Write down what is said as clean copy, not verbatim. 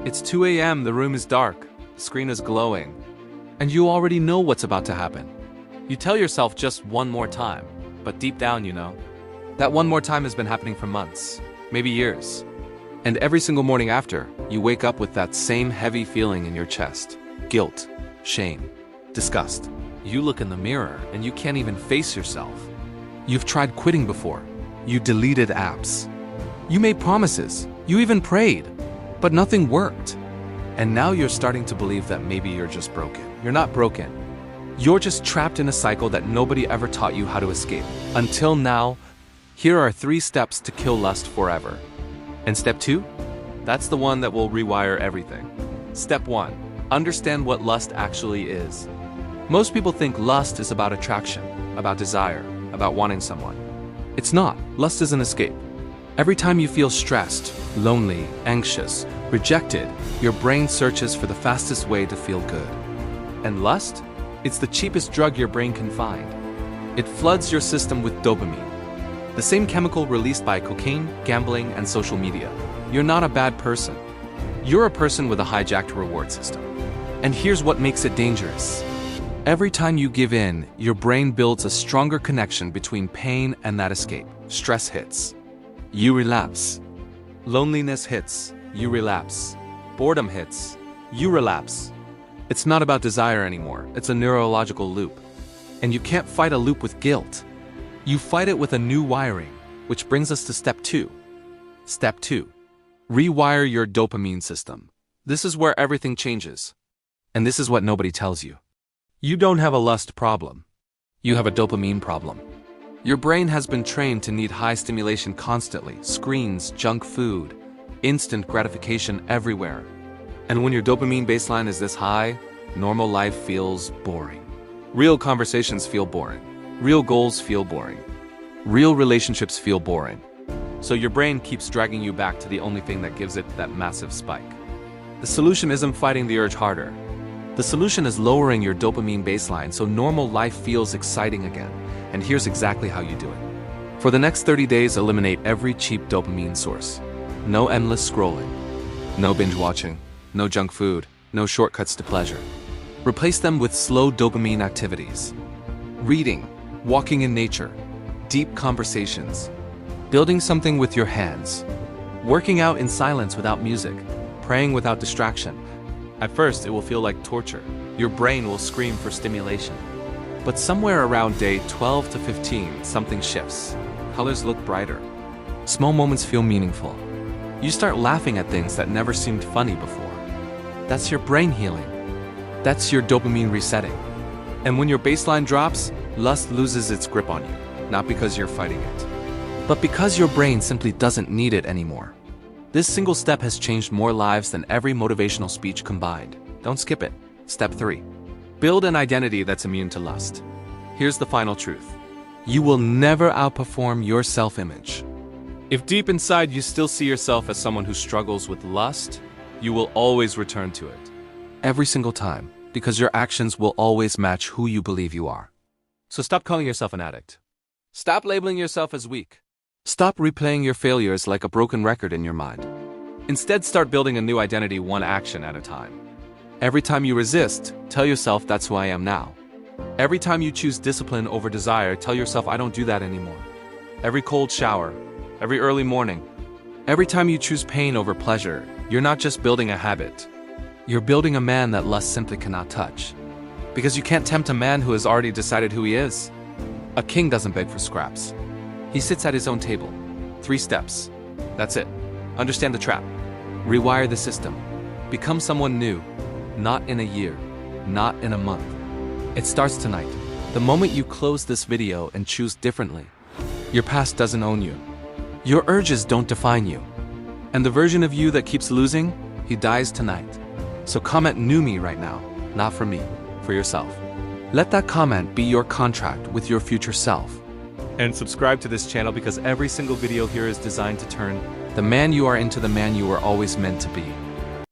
It's 2 a.m., the room is dark, the screen is glowing, and you already know what's about to happen. You tell yourself just one more time, but deep down you know that one more time has been happening for months, maybe years. And every single morning after, you wake up with that same heavy feeling in your chest. Guilt, shame, disgust. You look in the mirror and you can't even face yourself. You've tried quitting before. You deleted apps. You made promises. You even prayed. But nothing worked. And now you're starting to believe that maybe you're just broken. You're not broken. You're just trapped in a cycle that nobody ever taught you how to escape. Until now, here are 3 steps to kill lust forever. And step 2? That's the one that will rewire everything. Step 1. Understand what lust actually is. Most people think lust is about attraction, about desire, about wanting someone. It's not. Lust is an escape. Every time you feel stressed, lonely, anxious, rejected, your brain searches for the fastest way to feel good. And lust? It's the cheapest drug your brain can find. It floods your system with dopamine, the same chemical released by cocaine, gambling, and social media. You're not a bad person. You're a person with a hijacked reward system. And here's what makes it dangerous. Every time you give in, your brain builds a stronger connection between pain and that escape. Stress hits. You relapse. Loneliness hits. You relapse. Boredom hits. You relapse. It's not about desire anymore. It's a neurological loop. And you can't fight a loop with guilt. You fight it with a new wiring, which brings us to step 2. Step 2. Rewire your dopamine system. This is where everything changes. And this is what nobody tells you. You don't have a lust problem. You have a dopamine problem. Your brain has been trained to need high stimulation constantly. Screens, junk food, instant gratification everywhere. And when your dopamine baseline is this high, normal life feels boring. Real conversations feel boring. Real goals feel boring. Real relationships feel boring. So your brain keeps dragging you back to the only thing that gives it that massive spike. The solution isn't fighting the urge harder. The solution is lowering your dopamine baseline so normal life feels exciting again. And here's exactly how you do it. For the next 30 days, eliminate every cheap dopamine source. No endless scrolling. No binge watching. No junk food. No shortcuts to pleasure. Replace them with slow dopamine activities. Reading. Walking in nature, deep conversations, building something with your hands, working out in silence without music, praying without distraction. At first, it will feel like torture. Your brain will scream for stimulation. But somewhere around day 12 to 15, something shifts. Colors look brighter. Small moments feel meaningful. You start laughing at things that never seemed funny before. That's your brain healing. That's your dopamine resetting. And when your baseline drops, lust loses its grip on you, not because you're fighting it, but because your brain simply doesn't need it anymore. This single step has changed more lives than every motivational speech combined. Don't skip it. Step 3. Build an identity that's immune to lust. Here's the final truth. You will never outperform your self-image. If deep inside you still see yourself as someone who struggles with lust, you will always return to it. Every single time, because your actions will always match who you believe you are. So stop calling yourself an addict. Stop labeling yourself as weak. Stop replaying your failures like a broken record in your mind. Instead, start building a new identity one action at a time. Every time you resist, tell yourself that's who I am now. Every time you choose discipline over desire, tell yourself I don't do that anymore. Every cold shower, every early morning, every time you choose pain over pleasure, you're not just building a habit. You're building a man that lust simply cannot touch. Because you can't tempt a man who has already decided who he is. A king doesn't beg for scraps. He sits at his own table. 3 steps. That's it. Understand the trap. Rewire the system. Become someone new. Not in a year. Not in a month. It starts tonight. The moment you close this video and choose differently. Your past doesn't own you. Your urges don't define you. And the version of you that keeps losing, he dies tonight. So comment new me right now. Not for me. For yourself. Let that comment be your contract with your future self. And subscribe to this channel because every single video here is designed to turn the man you are into the man you were always meant to be.